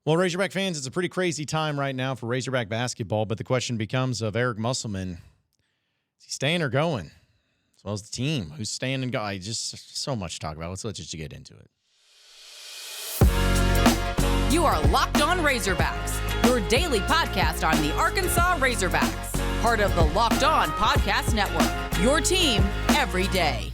Well, Razorback fans, it's a pretty crazy time right now for Razorback basketball, but the question becomes of Eric Musselman, is he staying or going? As well as the team, who's staying and going. Just so much to talk about. Let's just get into it. You are Locked On Razorbacks, your daily podcast on the Arkansas Razorbacks, part of the Locked On Podcast Network, your team every day.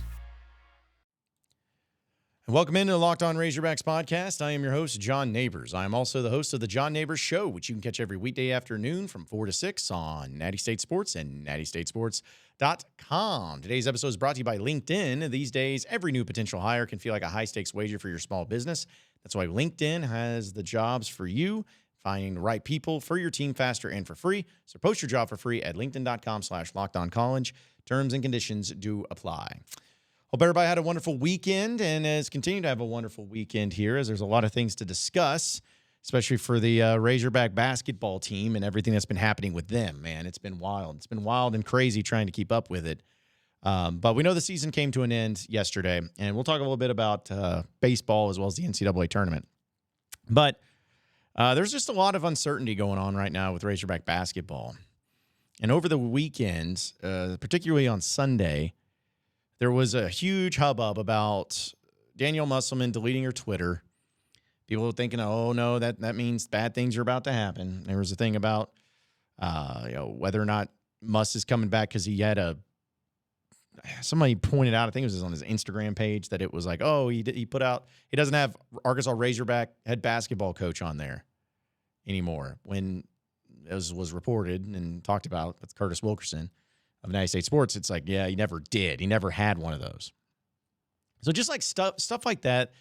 Welcome into the Locked On Razorbacks podcast. I am your host, John Nabors. I am also the host of the John Nabors Show, which you can catch every weekday afternoon from 4 to 6 on Natty State Sports and nattystatesports.com. Today's episode is brought to you by LinkedIn. These days, every new potential hire can feel like a high-stakes wager for your small business. That's why LinkedIn has the jobs for you, finding the right people for your team faster and for free. So post your job for free at linkedin.com/lockedoncollege. Terms and conditions do apply. Hope everybody had a wonderful weekend and is continuing to have a wonderful weekend here, as there's a lot of things to discuss, especially for the Razorback basketball team and everything that's been happening with them. Man, it's been wild. It's been wild and crazy trying to keep up with it. But we know the season came to an end yesterday, and we'll talk a little bit about baseball as well as the NCAA Tournament. But there's just a lot of uncertainty going on right now with Razorback basketball. And over the weekend, particularly on Sunday, there was a huge hubbub about Danielle Musselman deleting her Twitter. People were thinking, oh, no, that means bad things are about to happen. There was a thing about whether or not Muss is coming back because he had somebody pointed out, I think it was on his Instagram page, that it was like, oh, he put out, he doesn't have Arkansas Razorback head basketball coach on there anymore. When it was reported and talked about with Curtis Wilkerson of United States Sports, it's like, yeah, he never did. He never had one of those. So just like stuff like that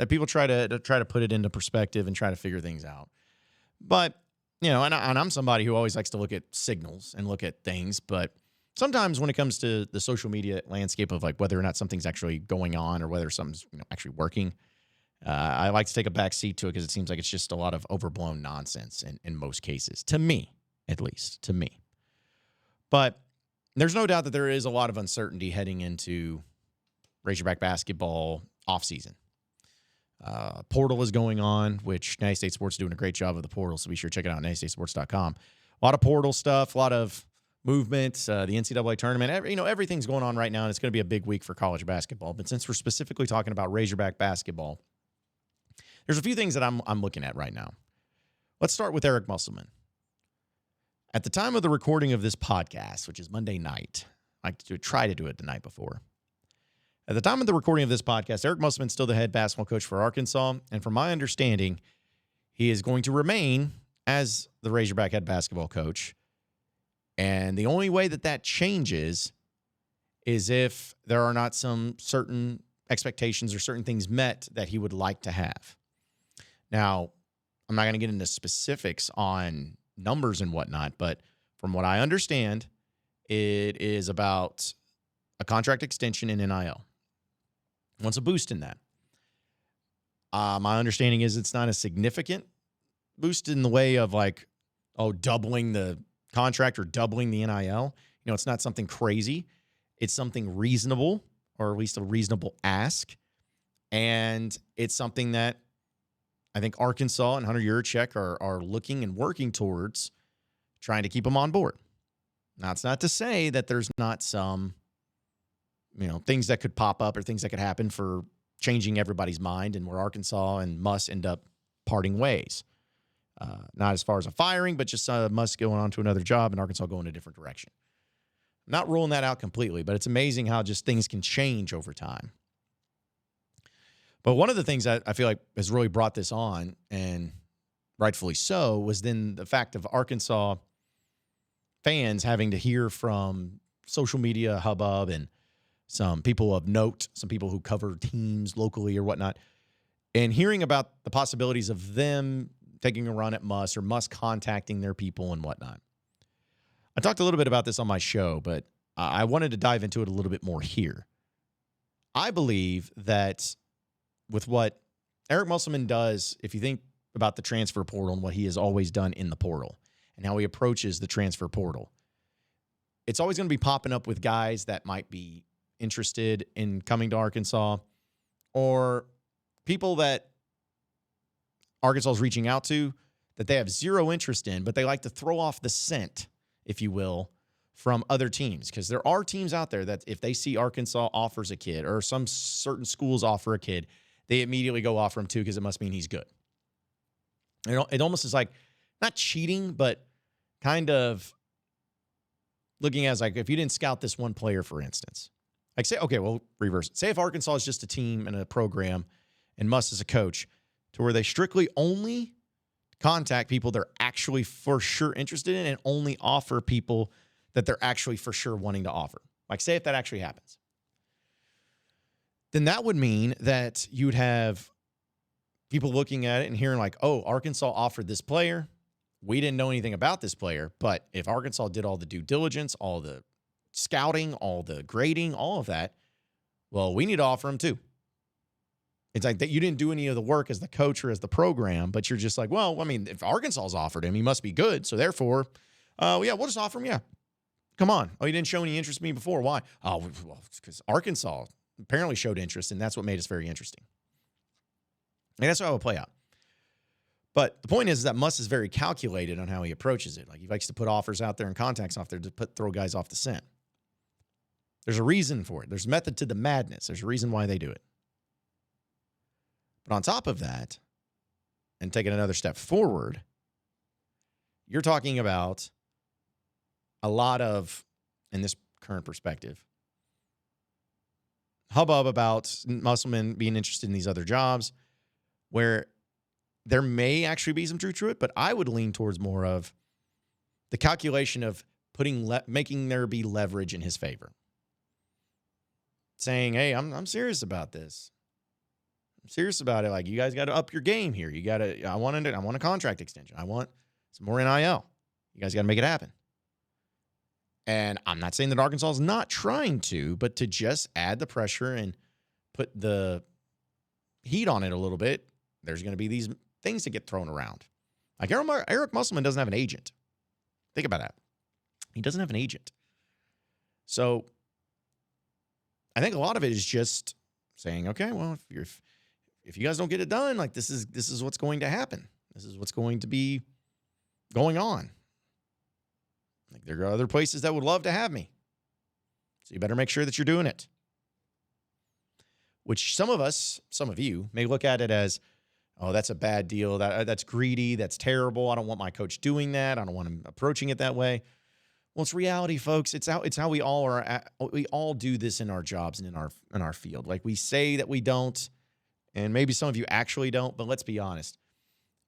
people try to put it into perspective and try to figure things out. But, and I'm somebody who always likes to look at signals and look at things, but sometimes when it comes to the social media landscape of like whether or not something's actually going on or whether something's actually working, I like to take a back seat to it because it seems like it's just a lot of overblown nonsense in most cases, to me, at least, to me. But there's no doubt that there is a lot of uncertainty heading into Razorback basketball offseason. Portal is going on, which United States Sports is doing a great job of the portal, so be sure to check it out, nattystatesports.com. A lot of portal stuff, a lot of movement, the NCAA Tournament. Everything's going on right now, and it's going to be a big week for college basketball. But since we're specifically talking about Razorback basketball, there's a few things that I'm looking at right now. Let's start with Eric Musselman. At the time of the recording of this podcast, which is Monday night, I like to try to do it the night before. At the time of the recording of this podcast, Eric Musselman is still the head basketball coach for Arkansas. And from my understanding, he is going to remain as the Razorback head basketball coach. And the only way that changes is if there are not some certain expectations or certain things met that he would like to have. Now, I'm not going to get into specifics on numbers and whatnot, but from what I understand, it is about a contract extension in NIL. Wants a boost in that. My understanding is it's not a significant boost in the way of doubling the contract or doubling the NIL. It's not something crazy. It's something reasonable, or at least a reasonable ask. And it's something that I think Arkansas and Hunter Yurachek are looking and working towards trying to keep them on board. Now, it's not to say that there's not some, things that could pop up or things that could happen for changing everybody's mind and where Arkansas and Muss end up parting ways. Not as far as a firing, but just Muss going on to another job and Arkansas going a different direction. I'm not ruling that out completely, but it's amazing how just things can change over time. But one of the things that I feel like has really brought this on, and rightfully so, was then the fact of Arkansas fans having to hear from social media hubbub and some people of note, some people who cover teams locally or whatnot, and hearing about the possibilities of them taking a run at Muss or Muss contacting their people and whatnot. I talked a little bit about this on my show, but I wanted to dive into it a little bit more here. I believe that with what Eric Musselman does, if you think about the transfer portal and what he has always done in the portal and how he approaches the transfer portal, it's always going to be popping up with guys that might be interested in coming to Arkansas or people that Arkansas is reaching out to that they have zero interest in, but they like to throw off the scent, if you will, from other teams. Because there are teams out there that if they see Arkansas offers a kid or some certain schools offer a kid, they immediately go offer him too because it must mean he's good. It almost is like not cheating, but kind of looking as like if you didn't scout this one player, for instance. Like say, okay, well, reverse it. Say if Arkansas is just a team and a program and Muss is a coach to where they strictly only contact people they're actually for sure interested in and only offer people that they're actually for sure wanting to offer. Like say if that actually happens, then that would mean that you'd have people looking at it and hearing like, oh, Arkansas offered this player. We didn't know anything about this player, but if Arkansas did all the due diligence, all the scouting, all the grading, all of that, well, we need to offer him too. It's like that you didn't do any of the work as the coach or as the program, but you're just like, well, I mean, if Arkansas's offered him, he must be good. So therefore, yeah, we'll just offer him. Yeah. Come on. Oh, you didn't show any interest in me before. Why? Oh, well, because Arkansas apparently showed interest, and that's what made us very interesting. And that's how it would play out. But the point is that Muss is very calculated on how he approaches it. Like he likes to put offers out there and contacts off there to throw guys off the scent. There's a reason for it. There's method to the madness. There's a reason why they do it. But on top of that, and taking another step forward, you're talking about a lot of, in this current perspective, hubbub about Musselman being interested in these other jobs where there may actually be some truth to it, but I would lean towards more of the calculation of making there be leverage in his favor. Saying, hey, I'm serious about this. I'm serious about it. Like, you guys got to up your game here. I want a contract extension. I want some more NIL. You guys got to make it happen. And I'm not saying that Arkansas is not trying to, but to just add the pressure and put the heat on it a little bit, there's going to be these things that get thrown around. Like Eric Musselman doesn't have an agent. Think about that. He doesn't have an agent. So I think a lot of it is just saying, okay, well, if you guys don't get it done, like this is what's going to happen. This is what's going to be going on. Like there are other places that would love to have me. So you better make sure that you're doing it. Which some of you may look at it as, oh, that's a bad deal. That's greedy. That's terrible. I don't want my coach doing that. I don't want him approaching it that way. Well, it's reality, folks. It's how we all are. We all do this in our jobs and in our field. Like we say that we don't, and maybe some of you actually don't. But let's be honest.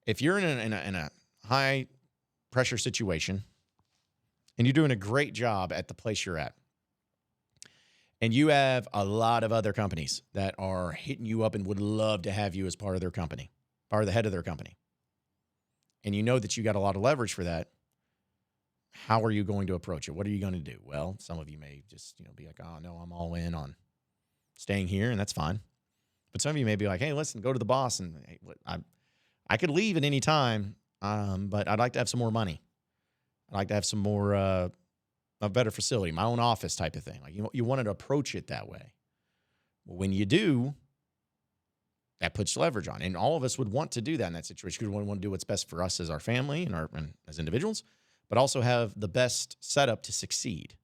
If you're in a high pressure situation, and you're doing a great job at the place you're at, and you have a lot of other companies that are hitting you up and would love to have you as part of their company, part of the head of their company, and you know that you got a lot of leverage for that, how are you going to approach it? What are you going to do? Well, some of you may just be like, oh, no, I'm all in on staying here, and that's fine. But some of you may be like, hey, listen, go to the boss, and hey, I could leave at any time, but I'd like to have some more money. I'd like to have some more, a better facility, my own office type of thing. Like you wanted to approach it that way. Well, when you do, that puts leverage on. And all of us would want to do that in that situation because we want to do what's best for us as our family and as individuals, but also have the best setup to succeed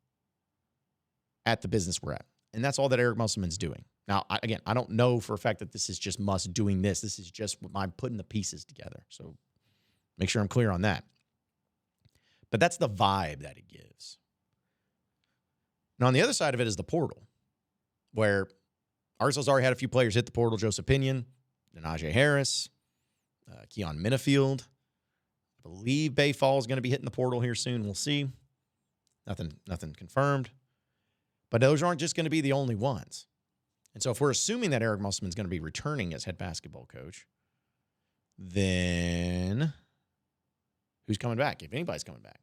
at the business we're at. And that's all that Eric Musselman's doing. Now, I don't know for a fact that this is just Muss doing this. This is just I'm putting the pieces together. So make sure I'm clear on that. But that's the vibe that it gives. Now, on the other side of it is the portal, where Arkansas's already had a few players hit the portal. Joseph Pinion, Najee Harris, Keon Minifield. I believe Bay Fall is going to be hitting the portal here soon. We'll see. Nothing confirmed. But those aren't just going to be the only ones. And so if we're assuming that Eric Musselman is going to be returning as head basketball coach, then who's coming back, if anybody's coming back?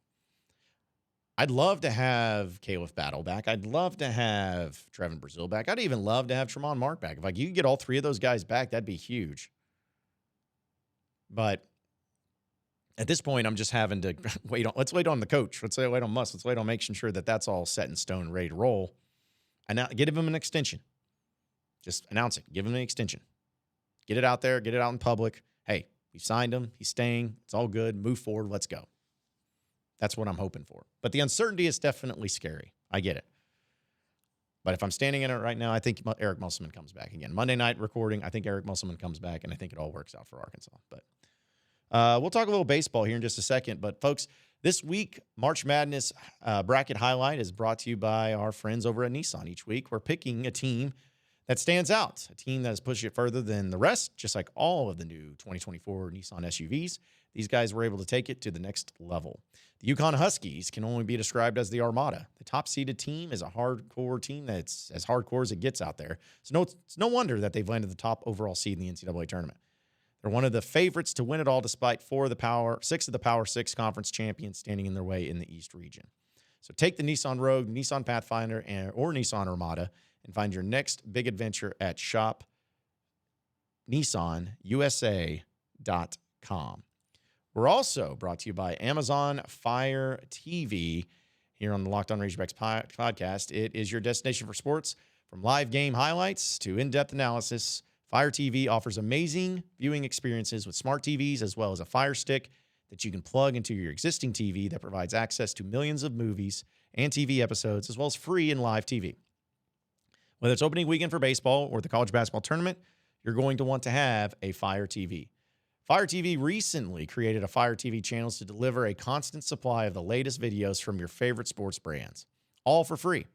I'd love to have Caleb Battle back. I'd love to have Trevin Brazil back. I'd even love to have Tremont Mark back. If you could get all three of those guys back, that'd be huge. But at this point, I'm just having to let's wait on the coach. Let's wait on Muss. Let's wait on making sure that that's all set in stone, ready to roll. And now give him an extension. Just announce it. Give him an extension. Get it out there. Get it out in public. Hey, We've signed him. He's staying. It's all good. Move forward. Let's go. That's what I'm hoping for. But the uncertainty is definitely scary. I get it. But if I'm standing in it right now, I think Eric Musselman comes back again. Monday night recording, I think Eric Musselman comes back, and I think it all works out for Arkansas. But we'll talk a little baseball here in just a second. But, folks, this week, March Madness bracket highlight is brought to you by our friends over at Nissan. Each week, we're picking a team that stands out, a team that has pushed it further than the rest, just like all of the new 2024 Nissan SUVs. These guys were able to take it to the next level. The Yukon Huskies can only be described as the Armada. The top-seeded team is a hardcore team that's as hardcore as it gets out there. So it's no wonder that they've landed the top overall seed in the NCAA tournament. They're one of the favorites to win it all, despite six of the Power 6 conference champions standing in their way in the East region. So take the Nissan Rogue, Nissan Pathfinder, or Nissan Armada and find your next big adventure at shopnissanusa.com. We're also brought to you by Amazon Fire TV here on the Locked On Razorbacks podcast. It is your destination for sports. From live game highlights to in-depth analysis, Fire TV offers amazing viewing experiences with smart TVs as well as a Fire Stick that you can plug into your existing TV that provides access to millions of movies and TV episodes as well as free and live TV. Whether it's opening weekend for baseball or the college basketball tournament, you're going to want to have a Fire TV. Fire TV recently created a Fire TV channels to deliver a constant supply of the latest videos from your favorite sports brands, all for free.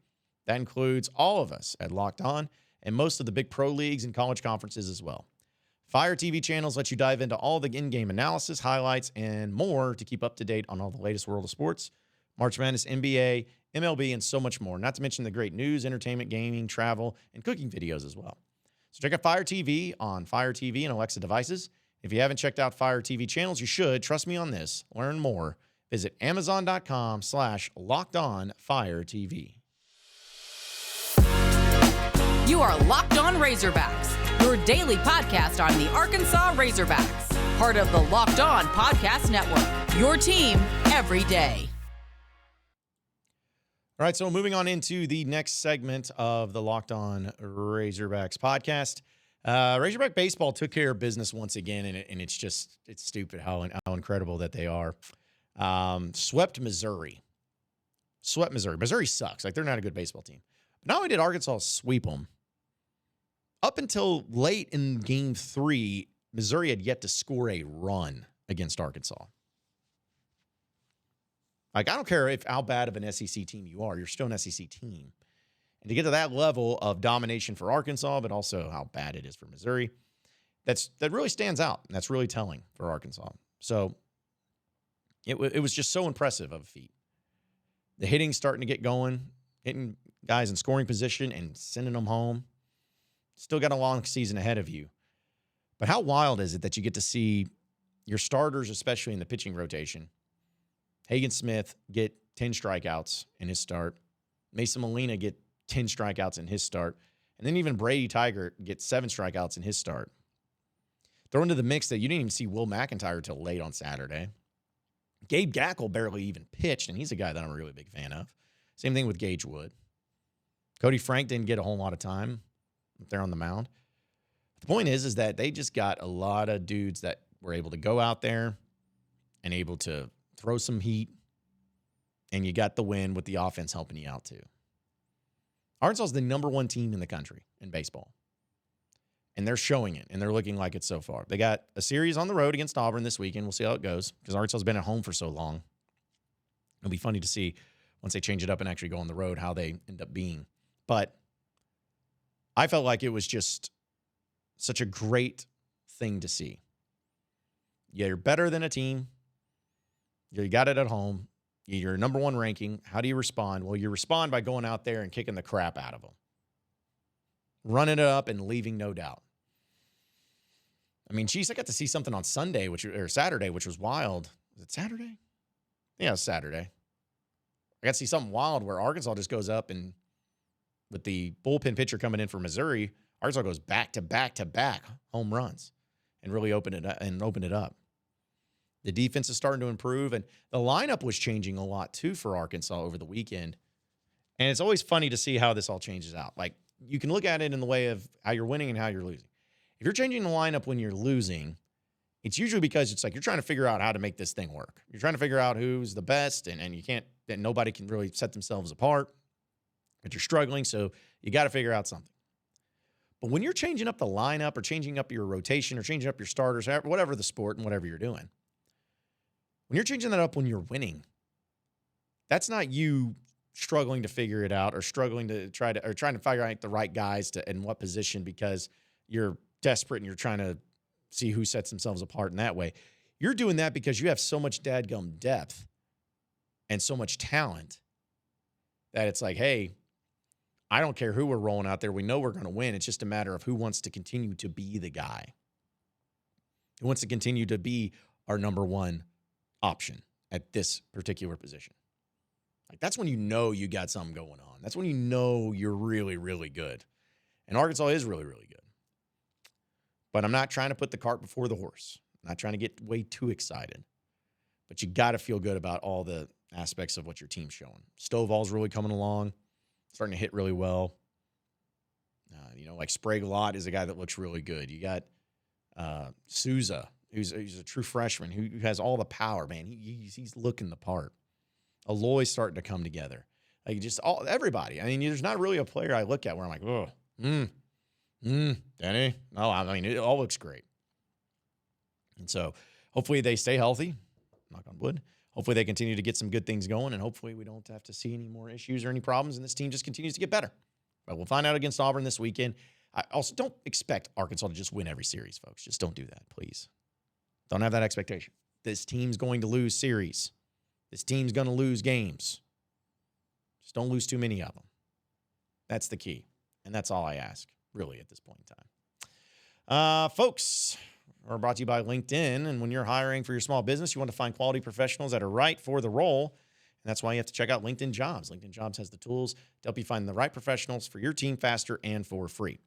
That includes all of us at Locked On and most of the big pro leagues and college conferences as well. Fire TV channels let you dive into all the in-game analysis, highlights, and more to keep up to date on all the latest world of sports, March Madness, NBA, MLB, and so much more, not to mention the great news, entertainment, gaming, travel, and cooking videos as well. So check out Fire TV on Fire TV and Alexa devices. If you haven't checked out Fire TV channels, you should. Trust me on this. Learn more. Visit Amazon.com/LockedOnFireTV. You are Locked On Razorbacks, your daily podcast on the Arkansas Razorbacks, part of the Locked On Podcast Network, your team every day. All right, so moving on into the next segment of the Locked On Razorbacks podcast. Razorback Baseball took care of business once again, and it's stupid how incredible that they are. Swept Missouri. Missouri sucks. Like, they're not a good baseball team. But not only did Arkansas sweep them, up until late in Game 3, Missouri had yet to score a run against Arkansas. Like, I don't care how bad of an SEC team you are. You're still an SEC team. And to get to that level of domination for Arkansas, but also how bad it is for Missouri, that really stands out. And that's really telling for Arkansas. So it was just so impressive of a feat. The hitting starting to get going, hitting guys in scoring position and sending them home. Still got a long season ahead of you. But how wild is it that you get to see your starters, especially in the pitching rotation, Hagen Smith get 10 strikeouts in his start, Mason Molina get 10 strikeouts in his start, and then even Brady Tiger gets 7 strikeouts in his start. Throw into the mix that you didn't even see Will McIntyre till late on Saturday. Gabe Gackle barely even pitched, and he's a guy that I'm a really big fan of. Same thing with Gage Wood. Cody Frank didn't get a whole lot of time up there on the mound. The point is that they just got a lot of dudes that were able to go out there and able to throw some heat, and you got the win with the offense helping you out too. Arkansas is the number 1 team in the country in baseball, and they're showing it, and they're looking like it so far. They got a series on the road against Auburn this weekend. We'll see how it goes because Arkansas has been at home for so long. It'll be funny to see once they change it up and actually go on the road how they end up being. But I felt like it was just such a great thing to see. Yeah, you're better than a team. You got it at home. You're number 1 ranking. How do you respond? Well, you respond by going out there and kicking the crap out of them. Running it up and leaving no doubt. I mean, geez, I got to see something on Saturday, which was wild. Was it Saturday? Yeah, it was Saturday. I got to see something wild where Arkansas just goes up and with the bullpen pitcher coming in for Missouri, Arkansas goes back-to-back home runs and really open it up. The defense is starting to improve, and the lineup was changing a lot, too, for Arkansas over the weekend. And it's always funny to see how this all changes out. Like, you can look at it in the way of how you're winning and how you're losing. If you're changing the lineup when you're losing, it's usually because it's like you're trying to figure out how to make this thing work. You're trying to figure out who's the best, and you can't, that nobody can really set themselves apart, but you're struggling, so you got to figure out something. But when you're changing up the lineup or changing up your rotation or changing up your starters, whatever the sport and whatever you're doing, when you're changing that up when you're winning, that's not you struggling to figure it out or struggling to trying to figure out the right guys to in what position because you're desperate and you're trying to see who sets themselves apart in that way. You're doing that because you have so much dadgum depth and so much talent that it's like, hey, I don't care who we're rolling out there. We know we're going to win. It's just a matter of who wants to continue to be the guy, who wants to continue to be our number one option at this particular position. Like, that's when you know you got something going on. That's when you know you're really, really good. And Arkansas is really, really good. But I'm not trying to put the cart before the horse. I'm not trying to get way too excited. But you got to feel good about all the aspects of what your team's showing. Stovall's really coming along, starting to hit really well. Like Sprague-Lott is a guy that looks really good. You got Souza, who's a true freshman who has all the power, man. He's looking the part. Aloy's starting to come together. Like everybody. I mean, there's not really a player I look at where I'm like, oh, Denny. No, I mean, it all looks great. And so hopefully they stay healthy, knock on wood. Hopefully they continue to get some good things going, and hopefully we don't have to see any more issues or any problems, and this team just continues to get better. But we'll find out against Auburn this weekend. I also don't expect Arkansas to just win every series, folks. Just don't do that, please. Don't have that expectation. This team's going to lose series. This team's going to lose games. Just don't lose too many of them. That's the key, and that's all I ask, really, at this point in time. Folks, we're brought to you by LinkedIn, and when you're hiring for your small business, you want to find quality professionals that are right for the role, and that's why you have to check out LinkedIn Jobs. LinkedIn Jobs has the tools to help you find the right professionals for your team faster and for free.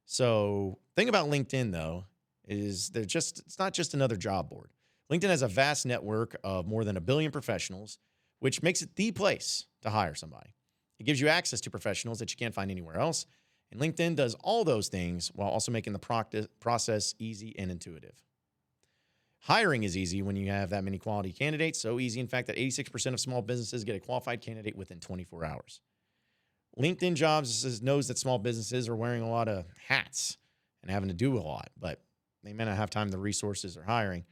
So, thing about LinkedIn, though, is it's not just another job board. LinkedIn has a vast network of more than 1 billion professionals, which makes it the place to hire somebody. It gives you access to professionals that you can't find anywhere else. And LinkedIn does all those things while also making the process easy and intuitive. Hiring is easy when you have that many quality candidates. So easy, in fact, that 86% of small businesses get a qualified candidate within 24 hours. LinkedIn Jobs knows that small businesses are wearing a lot of hats and having to do a lot, but they may not have time, the resources, or hiring.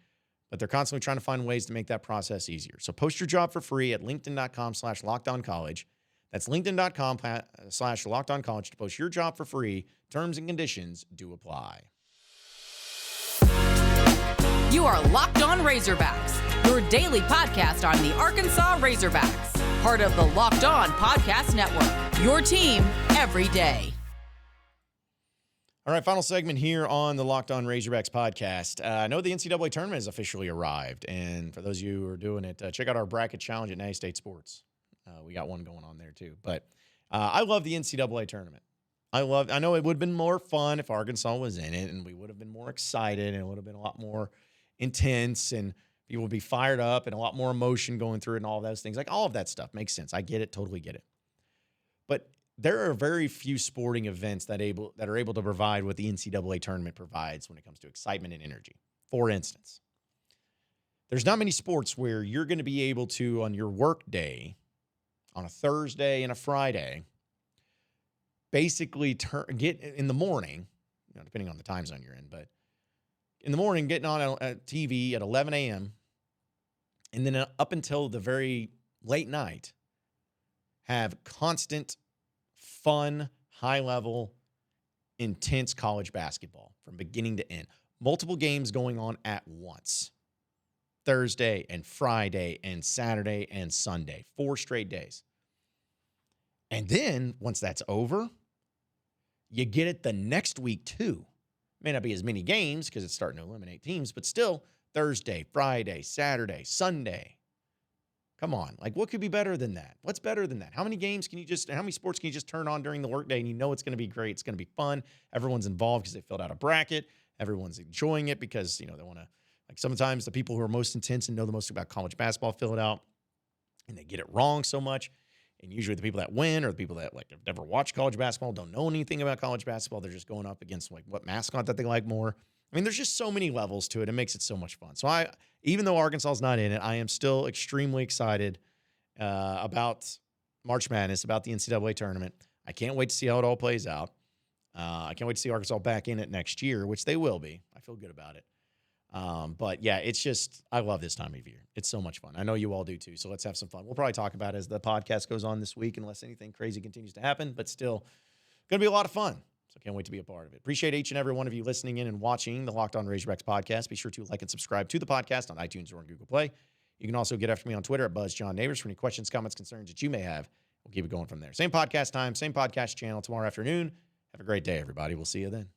But they're constantly trying to find ways to make that process easier. So post your job for free at linkedin.com/lockedoncollege. That's linkedin.com/lockedoncollege to post your job for free. Terms and conditions do apply. You are Locked On Razorbacks, your daily podcast on the Arkansas Razorbacks, part of the Locked On Podcast Network, your team every day. All right, final segment here on the Locked On Razorbacks podcast. I know the NCAA Tournament has officially arrived, and for those of you who are doing it, check out our bracket challenge at Natty State Sports. We got one going on there too. But I love the NCAA Tournament. I know it would have been more fun if Arkansas was in it, and we would have been more excited, and it would have been a lot more intense, and people would be fired up, and a lot more emotion going through it, and all those things. Like, all of that stuff makes sense. I get it, totally get it. But there are very few sporting events that are able to provide what the NCAA Tournament provides when it comes to excitement and energy. For instance, there's not many sports where you're going to be able to, on your work day, on a Thursday and a Friday, basically get in the morning, depending on the time zone you're in, but in the morning, getting on a TV at 11 a.m., and then up until the very late night, have constant, fun, high-level, intense college basketball from beginning to end. Multiple games going on at once. Thursday and Friday and Saturday and Sunday. 4 straight days. And then, once that's over, you get it the next week too. May not be as many games because it's starting to eliminate teams, but still Thursday, Friday, Saturday, Sunday. Come on. Like, what could be better than that? What's better than that? How many sports can you just turn on during the workday and you know it's going to be great? It's going to be fun. Everyone's involved because they filled out a bracket. Everyone's enjoying it because, they want to, like, sometimes the people who are most intense and know the most about college basketball fill it out and they get it wrong so much. And usually the people that win are the people that, like, have never watched college basketball, don't know anything about college basketball. They're just going up against, like, what mascot that they like more. I mean, there's just so many levels to it. It makes it so much fun. So even though Arkansas is not in it, I am still extremely excited about March Madness, about the NCAA tournament. I can't wait to see how it all plays out. I can't wait to see Arkansas back in it next year, which they will be. I feel good about it. But yeah, it's just, I love this time of year. It's so much fun. I know you all do too. So let's have some fun. We'll probably talk about it as the podcast goes on this week, unless anything crazy continues to happen, but still going to be a lot of fun. So can't wait to be a part of it. Appreciate each and every one of you listening in and watching the Locked On Razorbacks podcast. Be sure to like and subscribe to the podcast on iTunes or on Google Play. You can also get after me on Twitter at BuzzJohnNabors for any questions, comments, concerns that you may have. We'll keep it going from there. Same podcast time, same podcast channel tomorrow afternoon. Have a great day, everybody. We'll see you then.